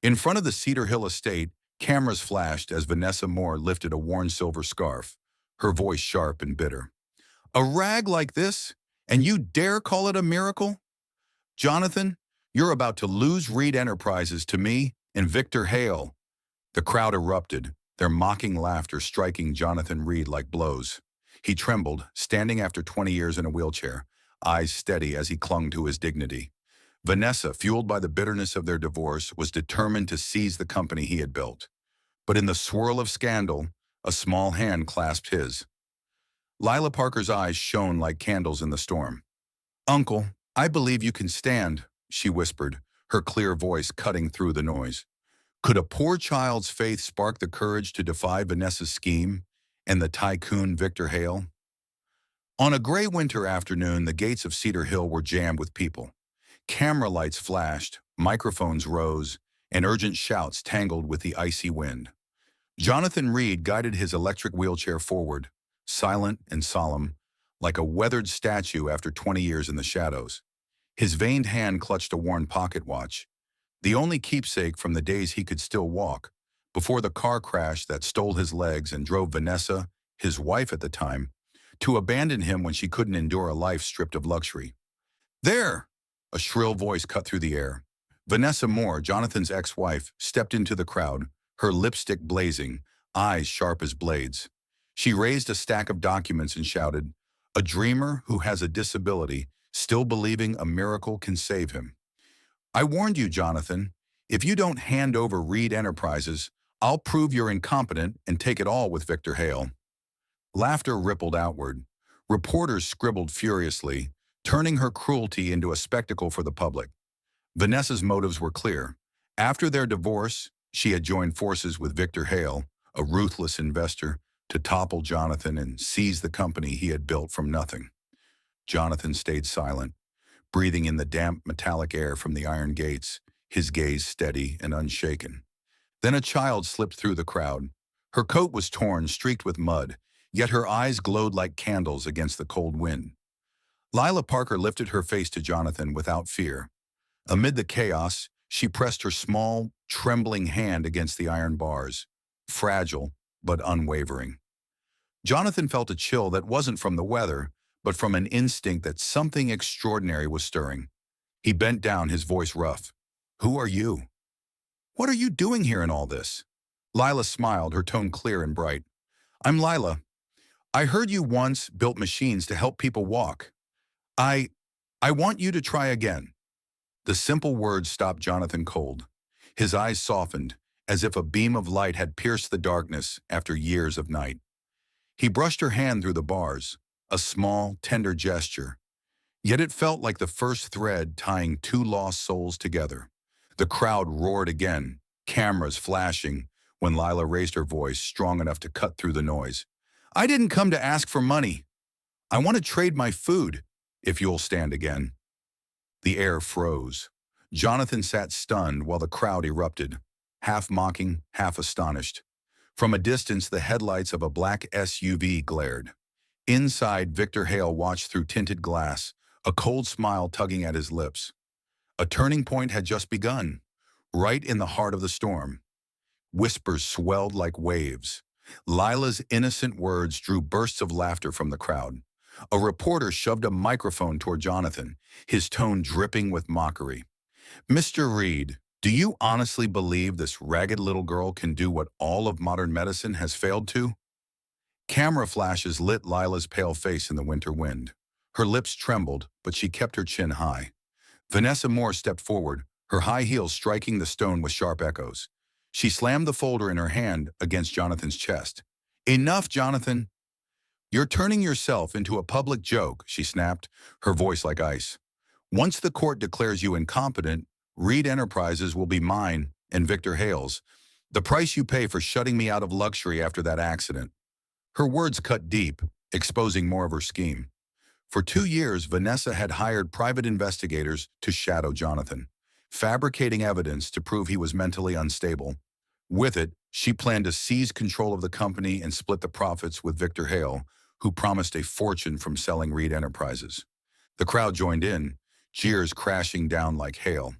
In front of the Cedar Hill estate, cameras flashed as Vanessa Moore lifted a worn silver scarf, her voice sharp and bitter. A rag like this? And you dare call it a miracle? Jonathan, you're about to lose Reed Enterprises to me and Victor Hale. The crowd erupted, their mocking laughter striking Jonathan Reed like blows. He trembled, standing after 20 years in a wheelchair, eyes steady as he clung to his dignity. Vanessa, fueled by the bitterness of their divorce, was determined to seize the company he had built. But in the swirl of scandal, a small hand clasped his. Lila Parker's eyes shone like candles in the storm. "Uncle, I believe you can stand," she whispered, her clear voice cutting through the noise. Could a poor child's faith spark the courage to defy Vanessa's scheme and the tycoon Victor Hale? On a gray winter afternoon, the gates of Cedar Hill were jammed with people. Camera lights flashed, microphones rose, and urgent shouts tangled with the icy wind. Jonathan Reed guided his electric wheelchair forward, silent and solemn, like a weathered statue after 20 years in the shadows. His veined hand clutched a worn pocket watch, the only keepsake from the days he could still walk, before the car crash that stole his legs and drove Vanessa, his wife at the time, to abandon him when she couldn't endure a life stripped of luxury. "There!" A shrill voice cut through the air. Vanessa Moore, Jonathan's ex-wife, stepped into the crowd, her lipstick blazing, eyes sharp as blades. She raised a stack of documents and shouted, "A dreamer who has a disability, still believing a miracle can save him. I warned you, Jonathan. If you don't hand over Reed Enterprises, I'll prove you're incompetent and take it all with Victor Hale." Laughter rippled outward. Reporters scribbled furiously, turning her cruelty into a spectacle for the public. Vanessa's motives were clear. After their divorce, she had joined forces with Victor Hale, a ruthless investor, to topple Jonathan and seize the company he had built from nothing. Jonathan stayed silent, breathing in the damp metallic air from the iron gates, his gaze steady and unshaken. Then a child slipped through the crowd. Her coat was torn, streaked with mud, yet her eyes glowed like candles against the cold wind. Lila Parker lifted her face to Jonathan without fear. Amid the chaos, she pressed her small, trembling hand against the iron bars, fragile but unwavering. Jonathan felt a chill that wasn't from the weather, but from an instinct that something extraordinary was stirring. He bent down, his voice rough. "Who are you? What are you doing here in all this?" Lila smiled, her tone clear and bright. "I'm Lila. I heard you once built machines to help people walk. I want you to try again." The simple words stopped Jonathan cold. His eyes softened, as if a beam of light had pierced the darkness after years of night. He brushed her hand through the bars, a small, tender gesture. Yet it felt like the first thread tying two lost souls together. The crowd roared again, cameras flashing, when Lila raised her voice strong enough to cut through the noise. "I didn't come to ask for money. I want to trade my food, if you'll stand again." The air froze. Jonathan sat stunned while the crowd erupted, half mocking, half astonished. From a distance, the headlights of a black SUV glared. Inside, Victor Hale watched through tinted glass, a cold smile tugging at his lips. A turning point had just begun, right in the heart of the storm. Whispers swelled like waves. Lila's innocent words drew bursts of laughter from the crowd. A reporter shoved a microphone toward Jonathan, his tone dripping with mockery. "Mr. Reed, do you honestly believe this ragged little girl can do what all of modern medicine has failed to?" Camera flashes lit Lila's pale face in the winter wind. Her lips trembled, but she kept her chin high. Vanessa Moore stepped forward, her high heels striking the stone with sharp echoes. She slammed the folder in her hand against Jonathan's chest. "Enough, Jonathan. You're turning yourself into a public joke," she snapped, her voice like ice. "Once the court declares you incompetent, Reed Enterprises will be mine and Victor Hale's. The price you pay for shutting me out of luxury after that accident." Her words cut deep, exposing more of her scheme. For 2 years, Vanessa had hired private investigators to shadow Jonathan, fabricating evidence to prove he was mentally unstable. With it, she planned to seize control of the company and split the profits with Victor Hale, who promised a fortune from selling Reed Enterprises. The crowd joined in, jeers crashing down like hail.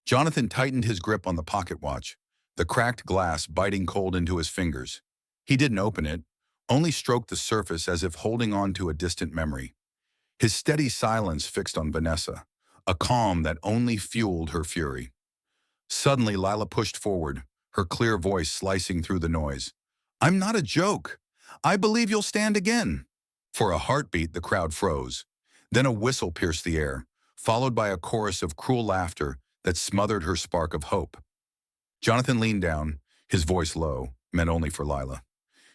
Jonathan tightened his grip on the pocket watch, the cracked glass biting cold into his fingers. He didn't open it, only stroked the surface as if holding on to a distant memory. His steady silence fixed on Vanessa, a calm that only fueled her fury. Suddenly, Lila pushed forward, her clear voice slicing through the noise. "I'm not a joke. I believe you'll stand again." For a heartbeat, the crowd froze. Then a whistle pierced the air, followed by a chorus of cruel laughter that smothered her spark of hope. Jonathan leaned down, his voice low, meant only for Lila.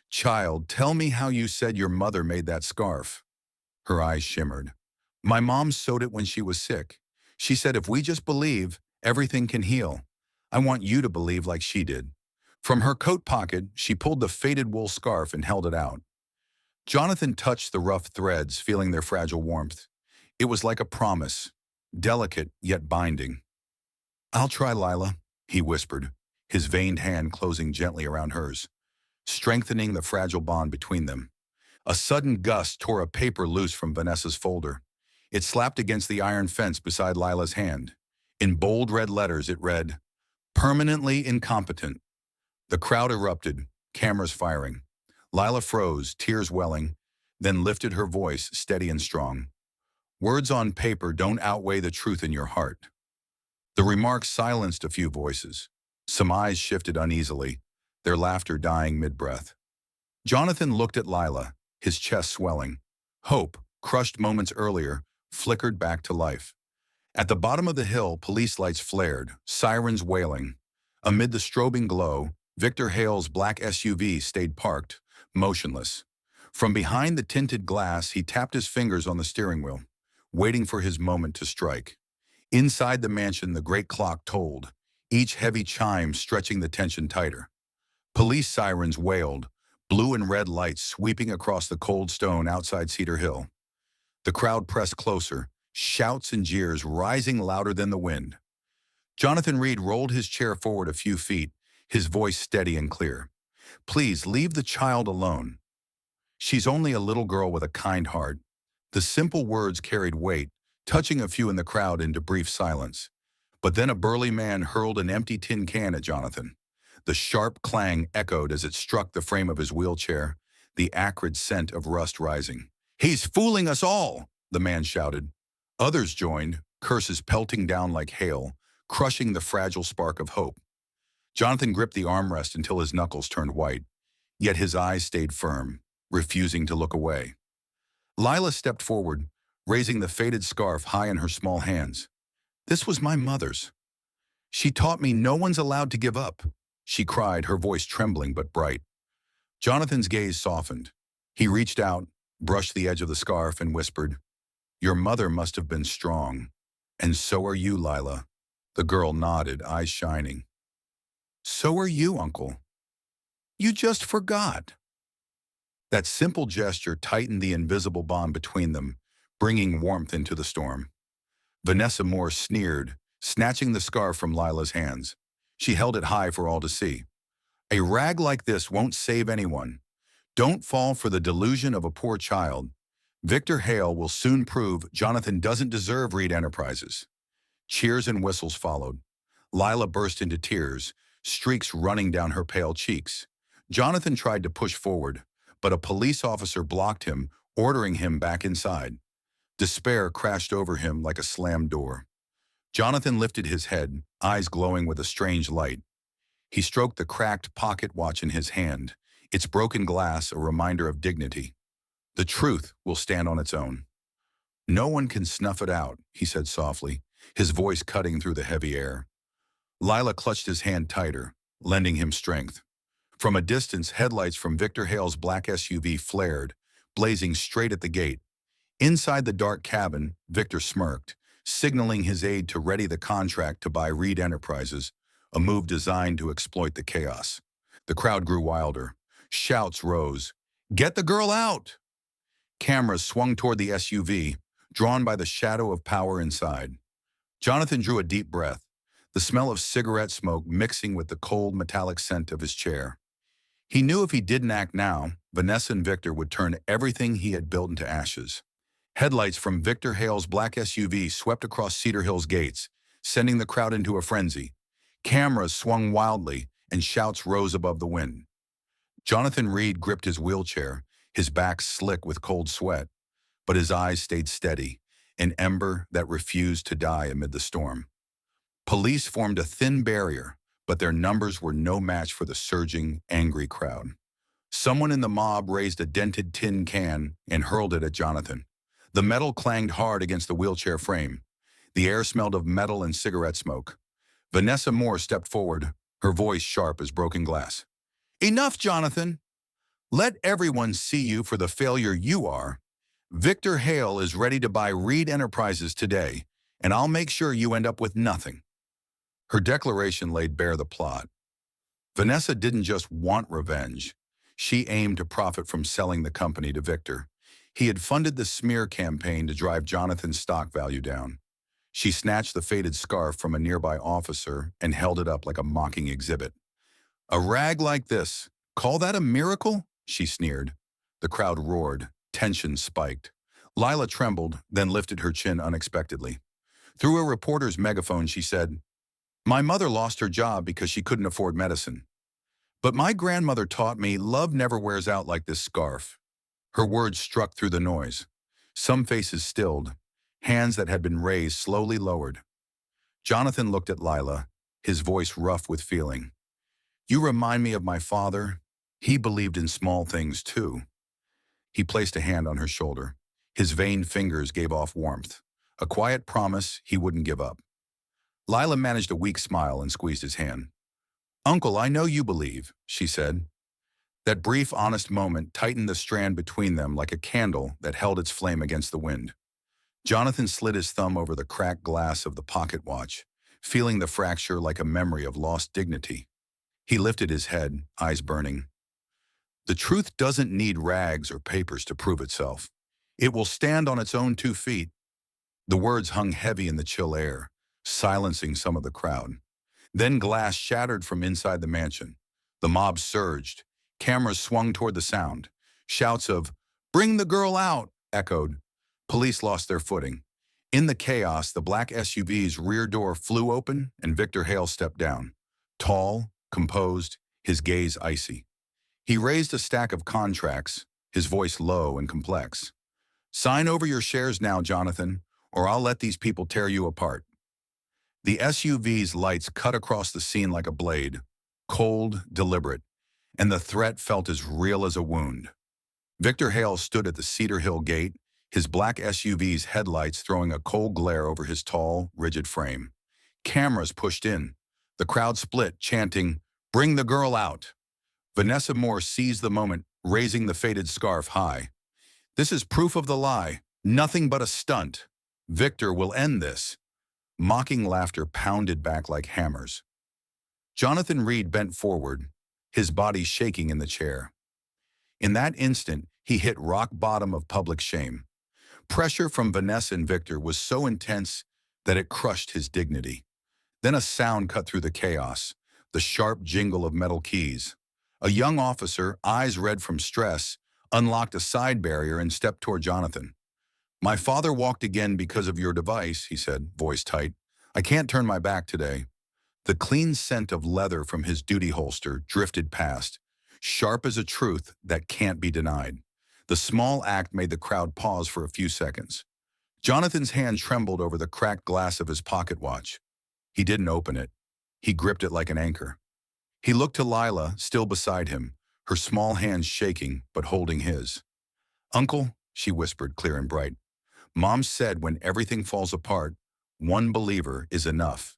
"Child, tell me how you said your mother made that scarf." Her eyes shimmered. "My mom sewed it when she was sick. She said if we just believe, everything can heal. I want you to believe like she did." From her coat pocket, she pulled the faded wool scarf and held it out. Jonathan touched the rough threads, feeling their fragile warmth. It was like a promise, delicate yet binding. "I'll try, Lila," he whispered, his veined hand closing gently around hers, strengthening the fragile bond between them. A sudden gust tore a paper loose from Vanessa's folder. It slapped against the iron fence beside Lila's hand. In bold red letters, it read, "Permanently incompetent." The crowd erupted, cameras firing. Lila froze, tears welling, then lifted her voice steady and strong. "Words on paper don't outweigh the truth in your heart." The remark silenced a few voices. Some eyes shifted uneasily, their laughter dying mid-breath. Jonathan looked at Lila, his chest swelling. Hope, crushed moments earlier, flickered back to life. At the bottom of the hill, police lights flared, sirens wailing. Amid the strobing glow, Victor Hale's black SUV stayed parked, motionless. From behind the tinted glass, he tapped his fingers on the steering wheel, waiting for his moment to strike. Inside the mansion, the great clock tolled, each heavy chime stretching the tension tighter. Police sirens wailed, blue and red lights sweeping across the cold stone outside Cedar Hill. The crowd pressed closer, shouts and jeers rising louder than the wind. Jonathan Reed rolled his chair forward a few feet, his voice steady and clear. "Please, leave the child alone. She's only a little girl with a kind heart." The simple words carried weight, touching a few in the crowd into brief silence. But then a burly man hurled an empty tin can at Jonathan. The sharp clang echoed as it struck the frame of his wheelchair, the acrid scent of rust rising. "He's fooling us all!" the man shouted. Others joined, curses pelting down like hail, crushing the fragile spark of hope. Jonathan gripped the armrest until his knuckles turned white, yet his eyes stayed firm, refusing to look away. Lila stepped forward, raising the faded scarf high in her small hands. "This was my mother's. She taught me no one's allowed to give up," she cried, her voice trembling but bright. Jonathan's gaze softened. He reached out, brushed the edge of the scarf, and whispered, "Your mother must have been strong. And so are you, Lila." The girl nodded, eyes shining. "So are you, Uncle. You just forgot." That simple gesture tightened the invisible bond between them, bringing warmth into the storm. Vanessa Moore sneered, snatching the scarf from Lila's hands. She held it high for all to see. "A rag like this won't save anyone. Don't fall for the delusion of a poor child. Victor Hale will soon prove Jonathan doesn't deserve Reed Enterprises." Cheers and whistles followed. Lila burst into tears, streaks running down her pale cheeks. Jonathan tried to push forward, but a police officer blocked him, ordering him back inside. Despair crashed over him like a slammed door. Jonathan lifted his head, eyes glowing with a strange light. He stroked the cracked pocket watch in his hand, its broken glass a reminder of dignity. "The truth will stand on its own. No one can snuff it out," he said softly, his voice cutting through the heavy air. Lila clutched his hand tighter, lending him strength. From a distance, headlights from Victor Hale's black SUV flared, blazing straight at the gate. Inside the dark cabin, Victor smirked, signaling his aide to ready the contract to buy Reed Enterprises, a move designed to exploit the chaos. The crowd grew wilder. Shouts rose. "Get the girl out!" Cameras swung toward the SUV, drawn by the shadow of power inside. Jonathan drew a deep breath, the smell of cigarette smoke mixing with the cold metallic scent of his chair. He knew if he didn't act now, Vanessa and Victor would turn everything he had built into ashes. Headlights from Victor Hale's black SUV swept across Cedar Hill's gates, sending the crowd into a frenzy. Cameras swung wildly, and shouts rose above the wind. Jonathan Reed gripped his wheelchair, his back slick with cold sweat, but his eyes stayed steady, an ember that refused to die amid the storm. Police formed a thin barrier, but their numbers were no match for the surging, angry crowd. Someone in the mob raised a dented tin can and hurled it at Jonathan. The metal clanged hard against the wheelchair frame. The air smelled of metal and cigarette smoke. Vanessa Moore stepped forward, her voice sharp as broken glass. "Enough, Jonathan! Let everyone see you for the failure you are. Victor Hale is ready to buy Reed Enterprises today, and I'll make sure you end up with nothing." Her declaration laid bare the plot. Vanessa didn't just want revenge. She aimed to profit from selling the company to Victor. He had funded the smear campaign to drive Jonathan's stock value down. She snatched the faded scarf from a nearby officer and held it up like a mocking exhibit. "A rag like this, call that a miracle?" she sneered. The crowd roared. Tension spiked. Lila trembled, then lifted her chin unexpectedly. Through a reporter's megaphone, she said, "My mother lost her job because she couldn't afford medicine. But my grandmother taught me love never wears out like this scarf." Her words struck through the noise. Some faces stilled. Hands that had been raised slowly lowered. Jonathan looked at Lila, his voice rough with feeling. "You remind me of my father. He believed in small things too." He placed a hand on her shoulder. His veined fingers gave off warmth, a quiet promise he wouldn't give up. Lila managed a weak smile and squeezed his hand. "Uncle, I know you believe," she said. That brief, honest moment tightened the strand between them like a candle that held its flame against the wind. Jonathan slid his thumb over the cracked glass of the pocket watch, feeling the fracture like a memory of lost dignity. He lifted his head, eyes burning. "The truth doesn't need rags or papers to prove itself. It will stand on its own 2 feet." The words hung heavy in the chill air, silencing some of the crowd. Then glass shattered from inside the mansion. The mob surged. Cameras swung toward the sound. Shouts of, "Bring the girl out!" echoed. Police lost their footing. In the chaos, the black SUV's rear door flew open and Victor Hale stepped down. Tall, composed, his gaze icy. He raised a stack of contracts, his voice low and complex. "Sign over your shares now, Jonathan, or I'll let these people tear you apart." The SUV's lights cut across the scene like a blade, cold, deliberate, and the threat felt as real as a wound. Victor Hale stood at the Cedar Hill gate, his black SUV's headlights throwing a cold glare over his tall, rigid frame. Cameras pushed in. The crowd split, chanting, "Bring the girl out." Vanessa Moore seized the moment, raising the faded scarf high. "This is proof of the lie. Nothing but a stunt. Victor will end this." Mocking laughter pounded back like hammers. Jonathan Reed bent forward, his body shaking in the chair. In that instant, he hit rock bottom of public shame. Pressure from Vanessa and Victor was so intense that it crushed his dignity. Then a sound cut through the chaos, the sharp jingle of metal keys. A young officer, eyes red from stress, unlocked a side barrier and stepped toward Jonathan. "My father walked again because of your device," he said, voice tight. "I can't turn my back today." The clean scent of leather from his duty holster drifted past, sharp as a truth that can't be denied. The small act made the crowd pause for a few seconds. Jonathan's hand trembled over the cracked glass of his pocket watch. He didn't open it. He gripped it like an anchor. He looked to Lila, still beside him, her small hands shaking but holding his. "Uncle," she whispered, clear and bright, "Mom said when everything falls apart, one believer is enough."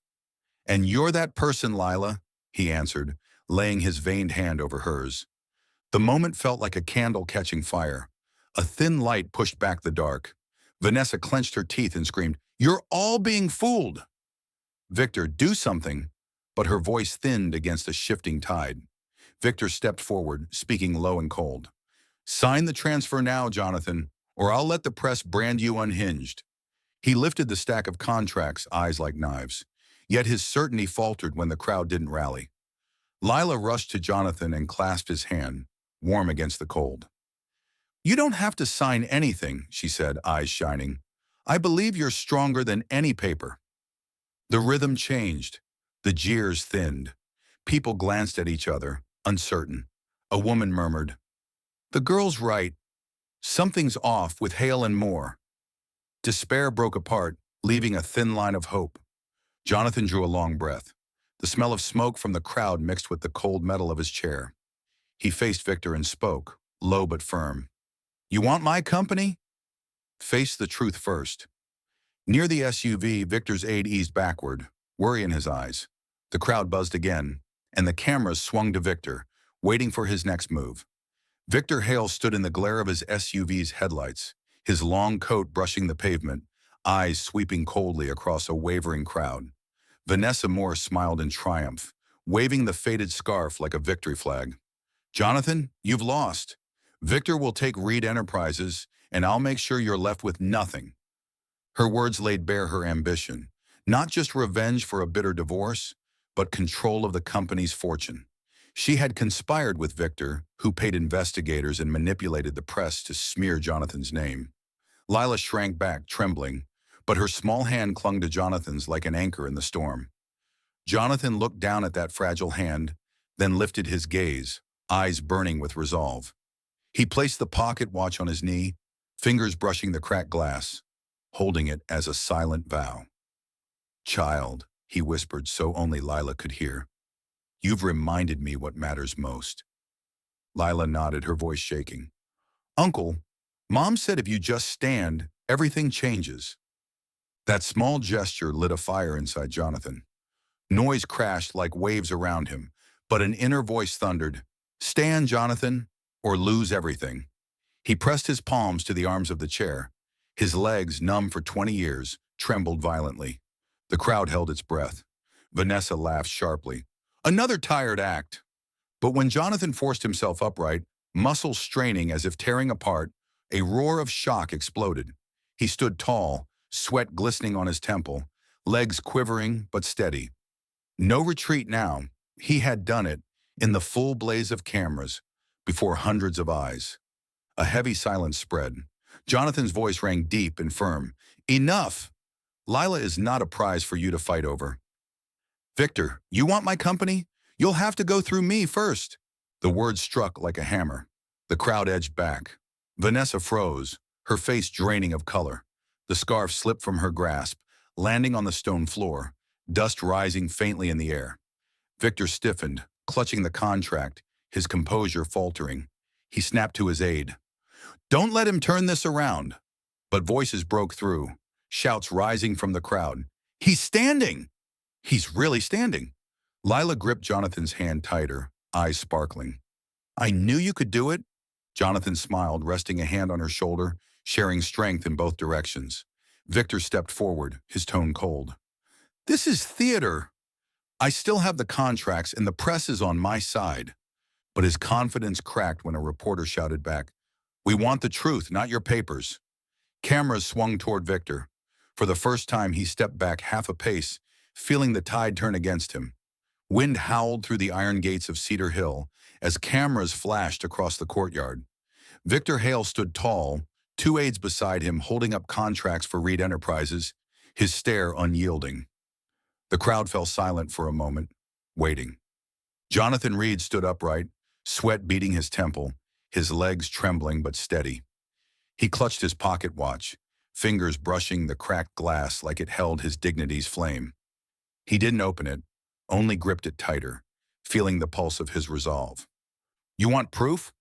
"And you're that person, Lila," he answered, laying his veined hand over hers. The moment felt like a candle catching fire. A thin light pushed back the dark. Vanessa clenched her teeth and screamed, "You're all being fooled!" "Victor, do something!" But her voice thinned against a shifting tide. Victor stepped forward, speaking low and cold. "Sign the transfer now, Jonathan, or I'll let the press brand you unhinged." He lifted the stack of contracts, eyes like knives. Yet his certainty faltered when the crowd didn't rally. Lila rushed to Jonathan and clasped his hand, warm against the cold. "You don't have to sign anything," she said, eyes shining. "I believe you're stronger than any paper." The rhythm changed. The jeers thinned. People glanced at each other, uncertain. A woman murmured, "The girl's right. Something's off with Hale and Moore." Despair broke apart, leaving a thin line of hope. Jonathan drew a long breath. The smell of smoke from the crowd mixed with the cold metal of his chair. He faced Victor and spoke, low but firm. "You want my company?" "Face the truth first." Near the SUV, Victor's aide eased backward, worry in his eyes. The crowd buzzed again, and the cameras swung to Victor, waiting for his next move. Victor Hale stood in the glare of his SUV's headlights, his long coat brushing the pavement, eyes sweeping coldly across a wavering crowd. Vanessa Moore smiled in triumph, waving the faded scarf like a victory flag. "Jonathan, you've lost. Victor will take Reed Enterprises, and I'll make sure you're left with nothing." Her words laid bare her ambition, not just revenge for a bitter divorce, but control of the company's fortune. She had conspired with Victor, who paid investigators and manipulated the press to smear Jonathan's name. Lila shrank back, trembling, but her small hand clung to Jonathan's like an anchor in the storm. Jonathan looked down at that fragile hand, then lifted his gaze, eyes burning with resolve. He placed the pocket watch on his knee, fingers brushing the cracked glass, holding it as a silent vow. "Child," he whispered so only Lila could hear, "you've reminded me what matters most." Lila nodded, her voice shaking. "Uncle, Mom said if you just stand, everything changes." That small gesture lit a fire inside Jonathan. Noise crashed like waves around him, but an inner voice thundered, "Stand, Jonathan, or lose everything." He pressed his palms to the arms of the chair. His legs, numb for 20 years, trembled violently. The crowd held its breath. Vanessa laughed sharply. "Another tired act." But when Jonathan forced himself upright, muscles straining as if tearing apart, a roar of shock exploded. He stood tall, sweat glistening on his temple, legs quivering but steady. No retreat now. He had done it, in the full blaze of cameras, before hundreds of eyes. A heavy silence spread. Jonathan's voice rang deep and firm. "Enough! Lila is not a prize for you to fight over. Victor, you want my company? You'll have to go through me first." The words struck like a hammer. The crowd edged back. Vanessa froze, her face draining of color. The scarf slipped from her grasp, landing on the stone floor, dust rising faintly in the air. Victor stiffened, clutching the contract, his composure faltering. He snapped to his aide, "Don't let him turn this around." But voices broke through, shouts rising from the crowd. "He's standing! He's really standing!" Lila gripped Jonathan's hand tighter, eyes sparkling. "I knew you could do it." Jonathan smiled, resting a hand on her shoulder, sharing strength in both directions. Victor stepped forward, his tone cold. "This is theater. I still have the contracts and the press is on my side." But his confidence cracked when a reporter shouted back, "We want the truth, not your papers." Cameras swung toward Victor. For the first time, he stepped back half a pace, feeling the tide turn against him. Wind howled through the iron gates of Cedar Hill as cameras flashed across the courtyard. Victor Hale stood tall, two aides beside him holding up contracts for Reed Enterprises, his stare unyielding. The crowd fell silent for a moment, waiting. Jonathan Reed stood upright, sweat beading his temple, his legs trembling but steady. He clutched his pocket watch, fingers brushing the cracked glass like it held his dignity's flame. He didn't open it, only gripped it tighter, feeling the pulse of his resolve. "You want proof?"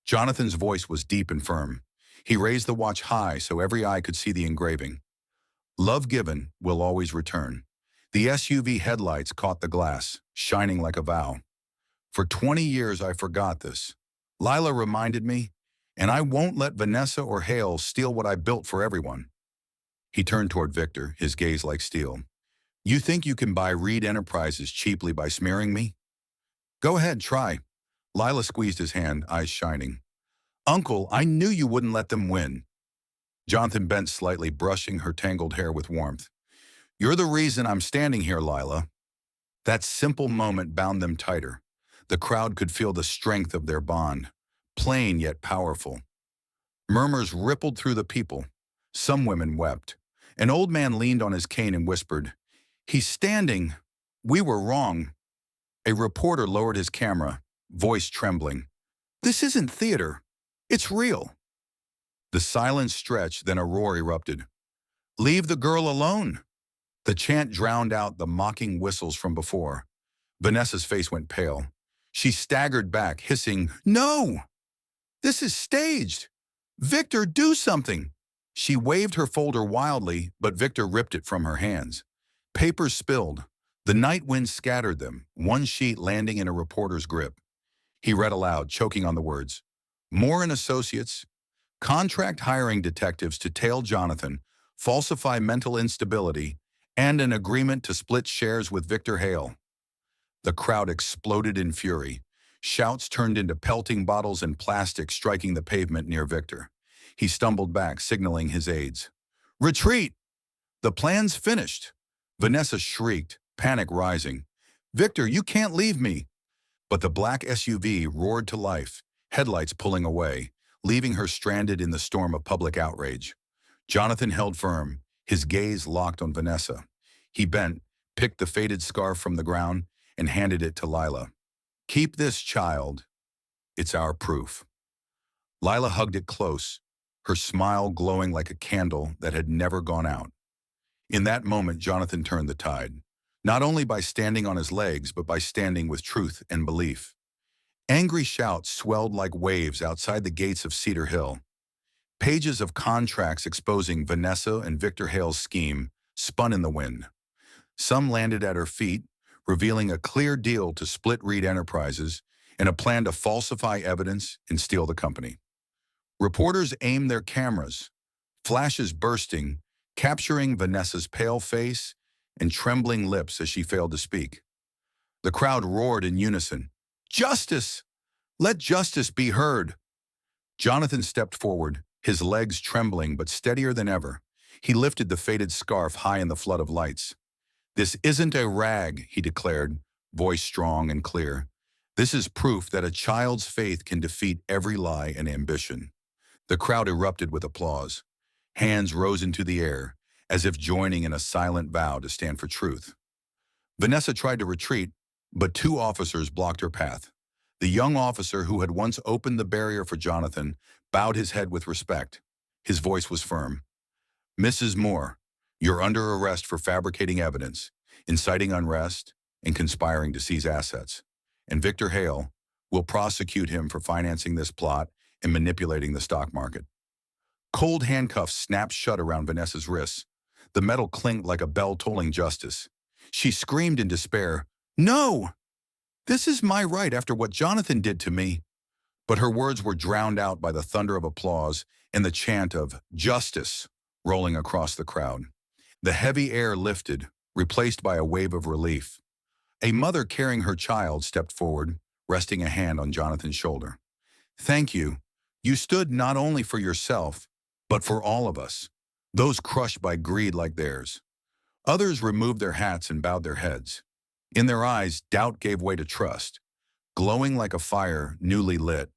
Jonathan's voice was deep and firm. He raised the watch high so every eye could see the engraving. "Love given will always return." The SUV headlights caught the glass, shining like a vow. "For 20 years I forgot this. Lila reminded me, and I won't let Vanessa or Hale steal what I built for everyone." He turned toward Victor, his gaze like steel. "You think you can buy Reed Enterprises cheaply by smearing me? Go ahead, try." Lila squeezed his hand, eyes shining. "Uncle, I knew you wouldn't let them win." Jonathan bent slightly, brushing her tangled hair with warmth. "You're the reason I'm standing here, Lila." That simple moment bound them tighter. The crowd could feel the strength of their bond, plain yet powerful. Murmurs rippled through the people. Some women wept. An old man leaned on his cane and whispered, He's standing. We were wrong. A reporter lowered his camera, voice trembling. This isn't theater. It's real. The silence stretched, then a roar erupted. Leave the girl alone. The chant drowned out the mocking whistles from before. Vanessa's face went pale. She staggered back, hissing, No! This is staged! Victor, do something! She waved her folder wildly, but Victor ripped it from her hands. Papers spilled. The night wind scattered them, one sheet landing in a reporter's grip. He read aloud, choking on the words. Moore and Associates, contract hiring detectives to tail Jonathan, falsify mental instability, and an agreement to split shares with Victor Hale. The crowd exploded in fury. Shouts turned into pelting bottles and plastic striking the pavement near Victor. He stumbled back, signaling his aides. Retreat! The plan's finished! Vanessa shrieked, panic rising. Victor, you can't leave me! But the black SUV roared to life, headlights pulling away, leaving her stranded in the storm of public outrage. Jonathan held firm, his gaze locked on Vanessa. He bent, picked the faded scarf from the ground, and handed it to Lila. Keep this, child. It's our proof. Lila hugged it close, her smile glowing like a candle that had never gone out. In that moment, Jonathan turned the tide, not only by standing on his legs, but by standing with truth and belief. Angry shouts swelled like waves outside the gates of Cedar Hill. Pages of contracts exposing Vanessa and Victor Hale's scheme spun in the wind. Some landed at her feet, revealing a clear deal to split Reed Enterprises and a plan to falsify evidence and steal the company. Reporters aimed their cameras, flashes bursting, capturing Vanessa's pale face and trembling lips as she failed to speak. The crowd roared in unison, Justice! Let justice be heard! Jonathan stepped forward, his legs trembling but steadier than ever. He lifted the faded scarf high in the flood of lights. This isn't a rag, he declared, voice strong and clear. This is proof that a child's faith can defeat every lie and ambition. The crowd erupted with applause. Hands rose into the air, as if joining in a silent vow to stand for truth. Vanessa tried to retreat, but two officers blocked her path. The young officer who had once opened the barrier for Jonathan bowed his head with respect. His voice was firm. Mrs. Moore, you're under arrest for fabricating evidence, inciting unrest, and conspiring to seize assets. And Victor Hale will prosecute him for financing this plot and manipulating the stock market. Cold handcuffs snapped shut around Vanessa's wrists. The metal clinked like a bell tolling justice. She screamed in despair, No! This is my right after what Jonathan did to me. But her words were drowned out by the thunder of applause and the chant of justice rolling across the crowd. The heavy air lifted, replaced by a wave of relief. A mother carrying her child stepped forward, resting a hand on Jonathan's shoulder. Thank you. You stood not only for yourself, but for all of us, those crushed by greed like theirs. Others removed their hats and bowed their heads. In their eyes, doubt gave way to trust, glowing like a fire newly lit.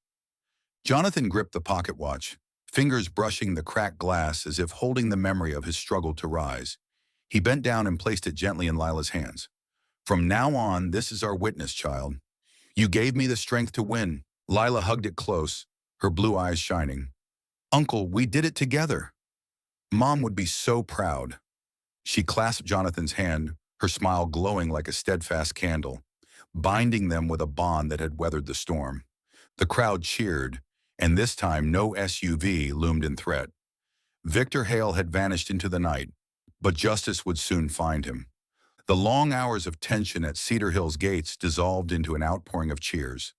Jonathan gripped the pocket watch, fingers brushing the cracked glass as if holding the memory of his struggle to rise. He bent down and placed it gently in Lila's hands. From now on, this is our witness, child. You gave me the strength to win. Lila hugged it close, her blue eyes shining. Uncle, we did it together. Mom would be so proud. She clasped Jonathan's hand, her smile glowing like a steadfast candle, binding them with a bond that had weathered the storm. The crowd cheered, and this time no SUV loomed in threat. Victor Hale had vanished into the night, but justice would soon find him. The long hours of tension at Cedar Hill's gates dissolved into an outpouring of cheers.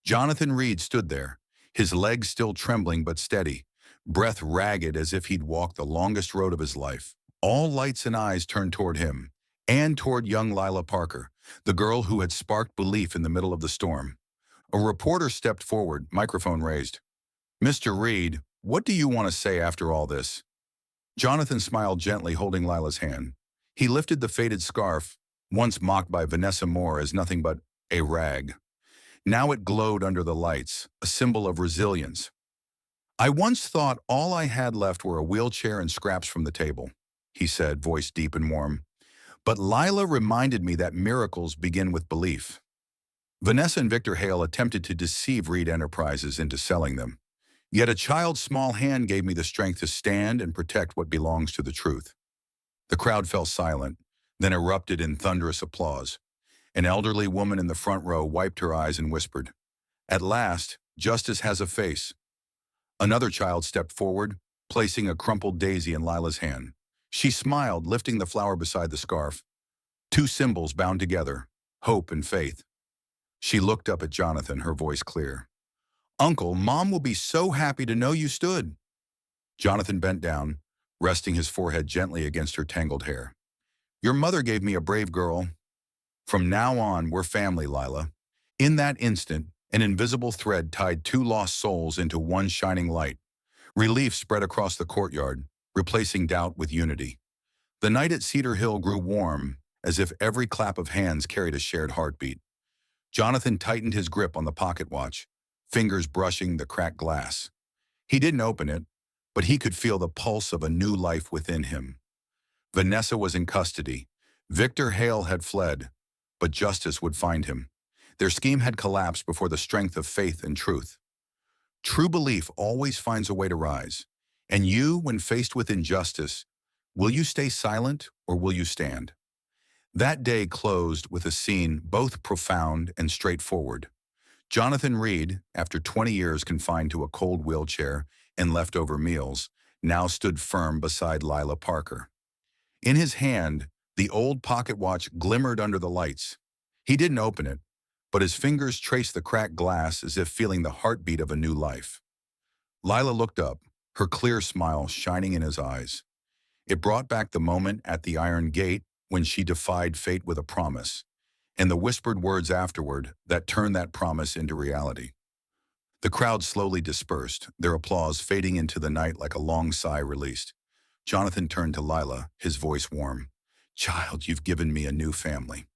Jonathan Reed stood there, his legs still trembling but steady, breath ragged as if he'd walked the longest road of his life. All lights and eyes turned toward him, and toward young Lila Parker, the girl who had sparked belief in the middle of the storm. A reporter stepped forward, microphone raised. Mr. Reed, what do you want to say after all this? Jonathan smiled gently, holding Lila's hand. He lifted the faded scarf, once mocked by Vanessa Moore as nothing but a rag. Now it glowed under the lights, a symbol of resilience. I once thought all I had left were a wheelchair and scraps from the table, he said, voice deep and warm. But Lila reminded me that miracles begin with belief. Vanessa and Victor Hale attempted to deceive Reed Enterprises into selling them. Yet a child's small hand gave me the strength to stand and protect what belongs to the truth. The crowd fell silent, then erupted in thunderous applause. An elderly woman in the front row wiped her eyes and whispered, "At last, justice has a face." Another child stepped forward, placing a crumpled daisy in Lila's hand. She smiled, lifting the flower beside the scarf. Two symbols bound together, hope and faith. She looked up at Jonathan, her voice clear. "Uncle, Mom will be so happy to know you stood." Jonathan bent down, resting his forehead gently against her tangled hair. "Your mother gave me a brave girl. From now on, we're family, Lila." In that instant, an invisible thread tied two lost souls into one shining light. Relief spread across the courtyard, replacing doubt with unity. The night at Cedar Hill grew warm, as if every clap of hands carried a shared heartbeat. Jonathan tightened his grip on the pocket watch, fingers brushing the cracked glass. He didn't open it, but he could feel the pulse of a new life within him. Vanessa was in custody. Victor Hale had fled, but justice would find him. Their scheme had collapsed before the strength of faith and truth. True belief always finds a way to rise. And you, when faced with injustice, will you stay silent or will you stand? That day closed with a scene both profound and straightforward. Jonathan Reed, after 20 years confined to a cold wheelchair and leftover meals, now stood firm beside Lila Parker. In his hand, the old pocket watch glimmered under the lights. He didn't open it, but his fingers traced the cracked glass as if feeling the heartbeat of a new life. Lila looked up, her clear smile shining in his eyes. It brought back the moment at the Iron Gate when she defied fate with a promise, and the whispered words afterward that turned that promise into reality. The crowd slowly dispersed, their applause fading into the night like a long sigh released. Jonathan turned to Lila, his voice warm. "Child, you've given me a new family."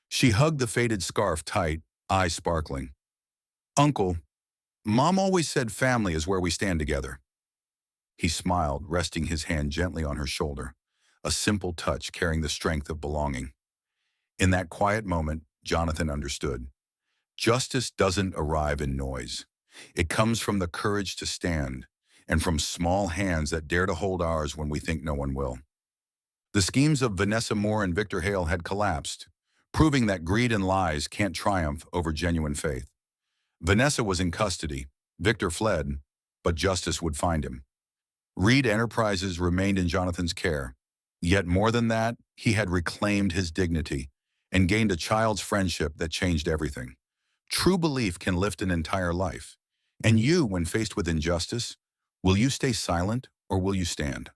She hugged the faded scarf tight, eyes sparkling. "Uncle, Mom always said family is where we stand together." He smiled, resting his hand gently on her shoulder, a simple touch carrying the strength of belonging. In that quiet moment, Jonathan understood. Justice doesn't arrive in noise. It comes from the courage to stand, and from small hands that dare to hold ours when we think no one will. The schemes of Vanessa Moore and Victor Hale had collapsed, proving that greed and lies can't triumph over genuine faith. Vanessa was in custody, Victor fled, but justice would find him. Reed Enterprises remained in Jonathan's care. Yet more than that, he had reclaimed his dignity and gained a child's friendship that changed everything. True belief can lift an entire life. And you, when faced with injustice, will you stay silent or will you stand?